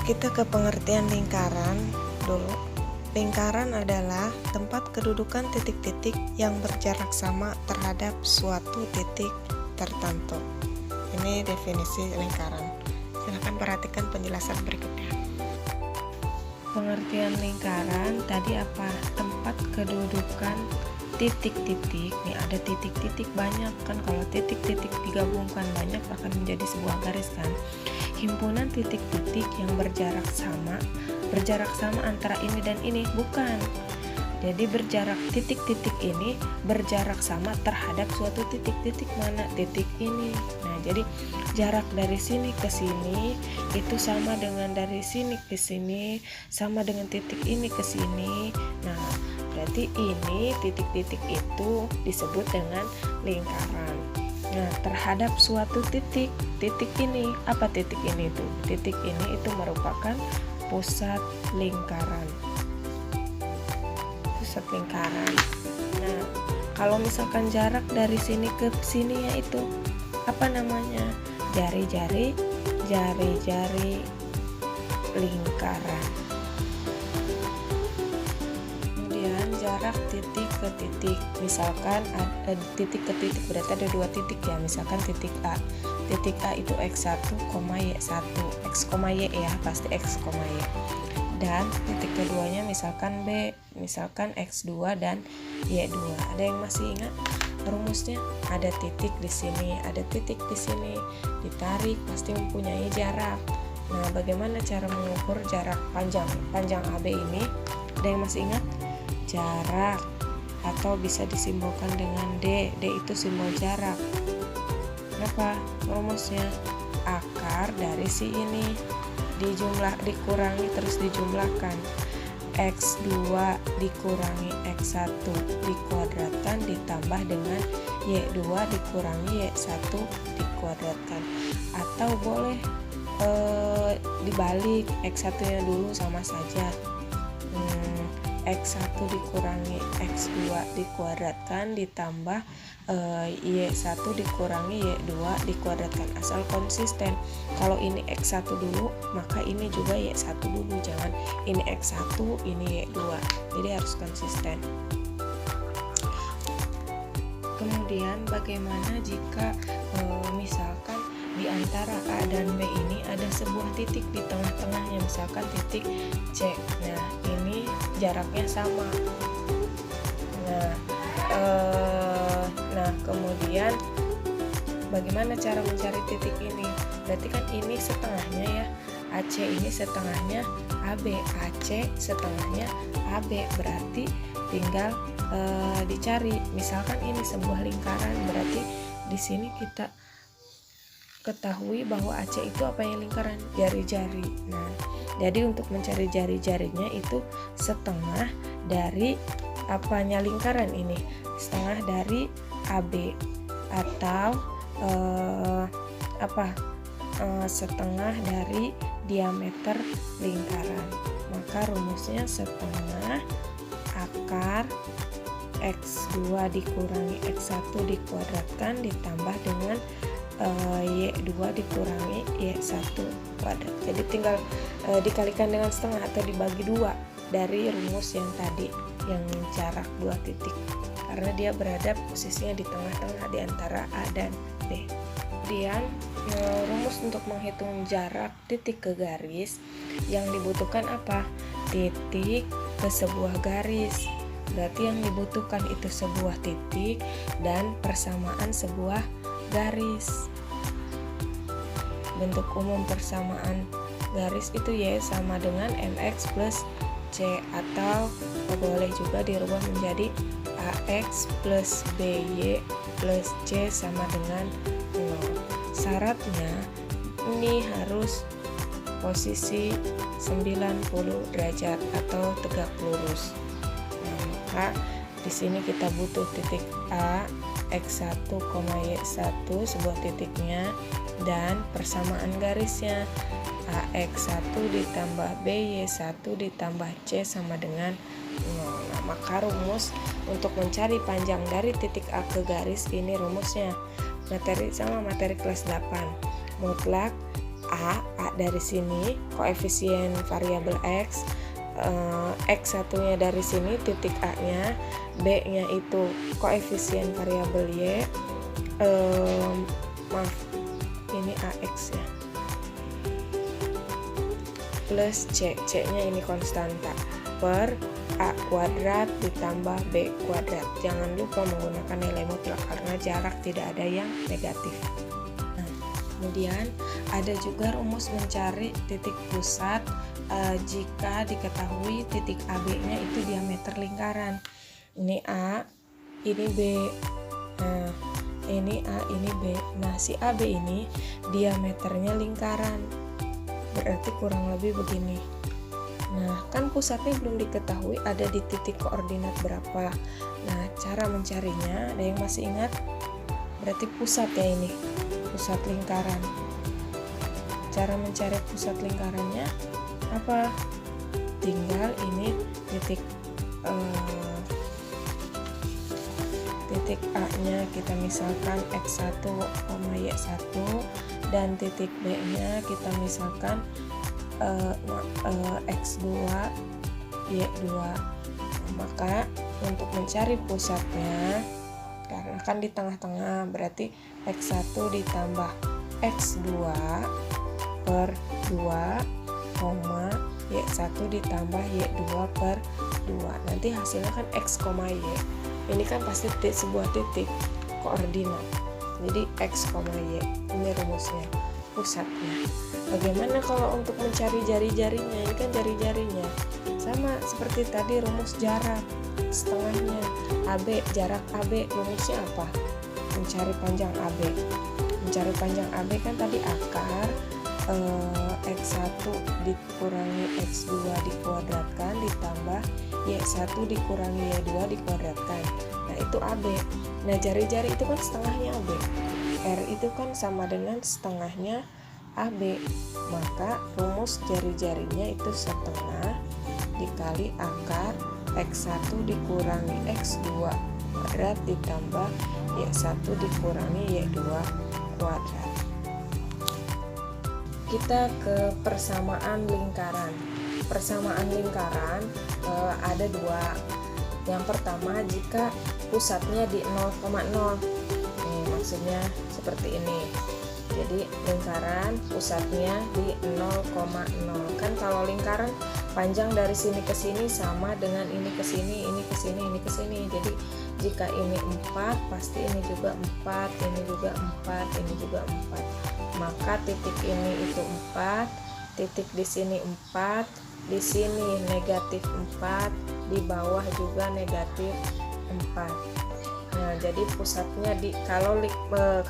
Kita ke pengertian lingkaran dulu. Lingkaran adalah tempat kedudukan titik-titik yang berjarak sama terhadap suatu titik tertentu. Ini definisi lingkaran. Silakan perhatikan penjelasan berikutnya. Pengertian lingkaran tadi apa? Tempat kedudukan titik-titik. Nih ada titik-titik banyak kan, kalau titik-titik digabungkan banyak akan menjadi sebuah garis kan. Himpunan titik-titik yang berjarak sama antara ini dan ini, bukan. Jadi berjarak, titik-titik ini berjarak sama terhadap suatu titik mana? Titik ini. Nah, jadi jarak dari sini ke sini itu sama dengan dari sini ke sini, sama dengan titik ini ke sini. Nah, berarti ini titik-titik itu disebut dengan lingkaran. Nah, terhadap suatu titik ini, apa titik ini itu? Titik ini itu merupakan pusat lingkaran. Pusat lingkaran. Nah, kalau misalkan jarak dari sini ke sini yaitu apa namanya? Jari-jari lingkaran. Kemudian jarak titik ke titik. Misalkan ada titik ke titik berarti ada dua titik ya. Misalkan titik A. Titik A itu x1, y1. X, y ya, pasti x, y. Dan titik keduanya misalkan B, misalkan x2 dan y2. Ada yang masih ingat rumusnya? Ada titik di sini, ada titik di sini. Ditarik pasti mempunyai jarak. Nah, bagaimana cara mengukur jarak panjang AB ini? Ada yang masih ingat? Jarak, atau bisa disimbolkan dengan D. D itu simbol jarak. Apa rumusnya? Akar dari si ini dikurangi terus dijumlahkan. X2 dikurangi X1 dikuadratkan ditambah dengan Y2 dikurangi Y1 dikuadratkan. Atau boleh dibalik, X1 nya dulu sama saja. X1 dikurangi X2 dikuadratkan ditambah Y1 dikurangi Y2 dikuadratkan. Asal konsisten. Kalau ini X1 dulu, maka ini juga Y1 dulu. Jangan ini X1, ini Y2. Jadi harus konsisten. Kemudian bagaimana jika misalkan di antara A dan B ini ada sebuah titik di tengah-tengahnya, misalkan titik C. Nah, ini jaraknya sama. Nah, kemudian bagaimana cara mencari titik ini? Berarti kan ini setengahnya ya, AC ini setengahnya AB, AC setengahnya AB, berarti tinggal dicari. Misalkan ini sebuah lingkaran, berarti di sini kita ketahui bahwa AC itu apa yang lingkaran? Jari-jari. Nah, jadi untuk mencari jari-jarinya itu setengah dari apanya lingkaran ini? Setengah dari AB atau setengah dari diameter lingkaran. Maka rumusnya setengah akar X2 dikurangi X1 dikuadratkan ditambah dengan Y2 dikurangi Y1 kuadrat. Jadi tinggal dikalikan dengan setengah atau dibagi dua dari rumus yang tadi, yang jarak dua titik, karena dia berada posisinya di tengah-tengah di antara A dan B. Kemudian rumus untuk menghitung jarak titik ke garis yang dibutuhkan apa? Titik ke sebuah garis. Berarti yang dibutuhkan itu sebuah titik dan persamaan sebuah garis. Bentuk umum persamaan garis itu Y sama dengan MX plus C, atau boleh juga dirubah menjadi AX plus BY plus C sama dengan 0. Syaratnya ini harus posisi 90 derajat atau tegak lurus. Nah, maka di sini kita butuh titik A, X1, Y1 sebuah titiknya, dan persamaan garisnya AX1 ditambah BY1 ditambah C sama dengan 0. Nah, maka rumus untuk mencari panjang dari titik A ke garis ini rumusnya materi kelas 8. Mutlak A dari sini koefisien variabel X, X1-nya dari sini titik A-nya, B-nya itu koefisien variabel Y, maaf ini AX ya, plus C-nya ini konstanta, per A kuadrat ditambah B kuadrat. Jangan lupa menggunakan nilai mutlak karena jarak tidak ada yang negatif. Nah, kemudian ada juga rumus mencari titik pusat jika diketahui titik AB-nya itu diameter lingkaran. Ini A, ini B. Nah, ini A, ini B. Nah, si AB ini diameternya lingkaran. Berarti kurang lebih begini. Nah, kan pusatnya belum diketahui ada di titik koordinat berapa. Nah, cara mencarinya, ada yang masih ingat? Berarti pusat ya ini, pusat lingkaran. Cara mencari pusat lingkarannya apa? Tinggal ini titik A-nya kita misalkan X1, Y1, dan titik B-nya kita misalkan X2, Y2. Maka untuk mencari pusatnya, karena kan di tengah-tengah, berarti X1 ditambah X2 per 2, Y1 ditambah Y2 per 2. Nanti hasilnya kan X, Y. Ini kan pasti sebuah titik koordinat. Jadi X, Y. Ini rumusnya, pusatnya. Bagaimana kalau untuk mencari jari-jarinya? Ini kan jari-jarinya sama seperti tadi rumus jarak setengahnya. AB, jarak AB, rumusnya apa? Mencari panjang AB. Mencari panjang AB kan tadi akar X1 dikurangi X2 dikuadratkan ditambah Y1 dikurangi Y2 dikuadratkan. Nah, itu AB. Nah, jari-jari itu kan setengahnya AB. R itu kan sama dengan setengahnya AB. Maka rumus jari-jarinya itu setengah dikali akar X1 dikurangi X2 kuadrat ditambah Y1 dikurangi Y2 kuadrat. Kita ke persamaan lingkaran. Persamaan lingkaran ada dua. Yang pertama, jika pusatnya di 0,0. Maksudnya seperti ini. Jadi lingkaran pusatnya di 0,0. Kan kalau lingkaran panjang dari sini ke sini sama dengan ini ke sini, ini ke sini, ini ke sini. Jadi jika ini 4, pasti ini juga 4, ini juga 4, ini juga 4. Maka titik ini itu 4, titik di sini 4, di sini negatif 4, di bawah juga negatif 4. Nah, jadi pusatnya kalau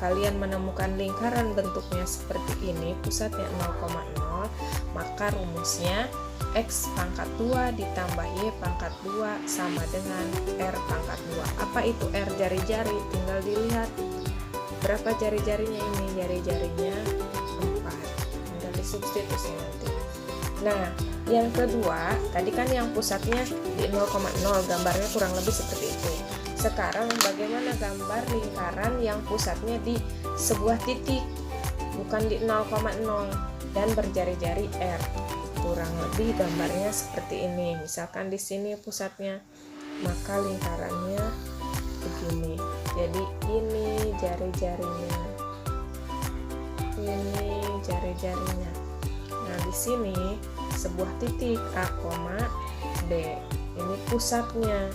kalian menemukan lingkaran bentuknya seperti ini, pusatnya 0,0, maka rumusnya X pangkat 2 ditambah Y pangkat 2 sama dengan R pangkat 2. Apa itu R? Jari-jari, tinggal dilihat berapa jari-jarinya ini. Jari-jarinya 4, tinggal disubstitusi nanti. Nah, yang kedua, tadi kan yang pusatnya di 0,0, gambarnya kurang lebih seperti itu. Sekarang bagaimana gambar lingkaran yang pusatnya di sebuah titik, bukan di 0,0 dan berjari-jari R? Kurang lebih gambarnya seperti ini. Misalkan di sini pusatnya, maka lingkarannya begini. Jadi ini jari-jarinya, ini jari-jarinya. Nah, di sini sebuah titik A, B. Ini pusatnya.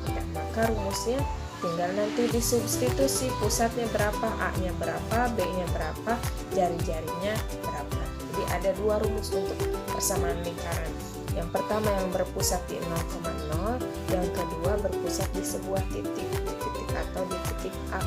Ya, maka rumusnya tinggal nanti disubstitusi, pusatnya berapa, A-nya berapa, B-nya berapa, jari-jarinya berapa. Jadi ada dua rumus untuk persamaan lingkaran. Yang pertama yang berpusat di 0,0, yang kedua berpusat di sebuah titik atau di titik A,